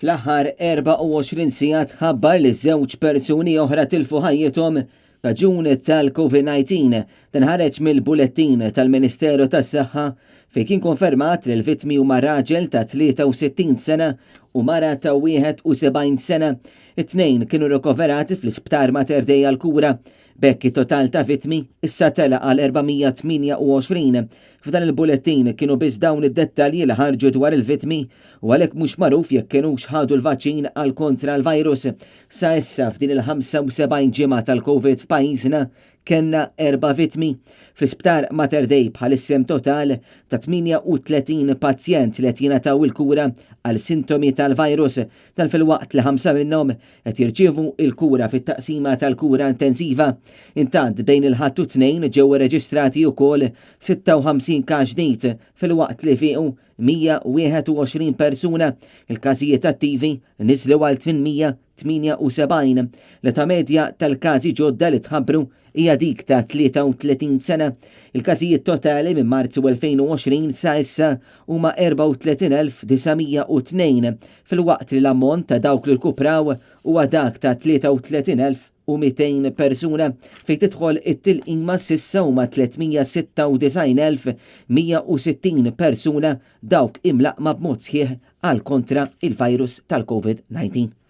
Fl-aħħar 24 siegħa tħabbar li żewġ persuni oħra tilfu ħajjithom raġun tal-COVID-19 dan ħareġ mill-bulettin tal-Ministeru tas-Saħħa fejn kien konfermat li l-vittmi huma raġel ta' 63 sena u mara ta' 71 sena. It-tnejn kienu rikoverati fl-Isptar Mater Dei għall-Kura. Bekk it-total ta' vittmi issa tela għal 428. F'dan il-bulettin kienu biss dawn id-dettalji li ħarġu dwar il-vittmi u għalhekk mhux magħruf jekk kienux ħadu l-vaċċin għal kontra l-virus. Sa issa f'din il-75 ġimgħa tal-COVID f'pajjiżna kenna 4 vittmi. Fl-Isptar Mater Dei bħal-issem total ta' 38 pazjent li qed jingħataw il-kura għal sintomi tal-virus dan fil-waqt li 5 minnhom qed jirċievu il-kura fit-taqsima tal-kura intensiva. Intant bejn il-ħadd u tnejn ġew reġistrati wkoll 56 każ ġdid fil-waqt li fiequ 121 persuna. Il-każijiet attivi niżlu għal 878. L-età medja tal-każi ġodda li tħabbru hija dik ta' 33 sena. Il-każijiet totali minn Marzu 2020 sa issa huma 34,902 fil-waqt li l-ammont ta' dawk li rkupraw huwa dak ta' 33,200 persuna fejn tidħol it-tilqima s'issa huma 396,160 persuna dawk imlaqma b'mod sħiħ għal kontra il-virus tal-COVID-19.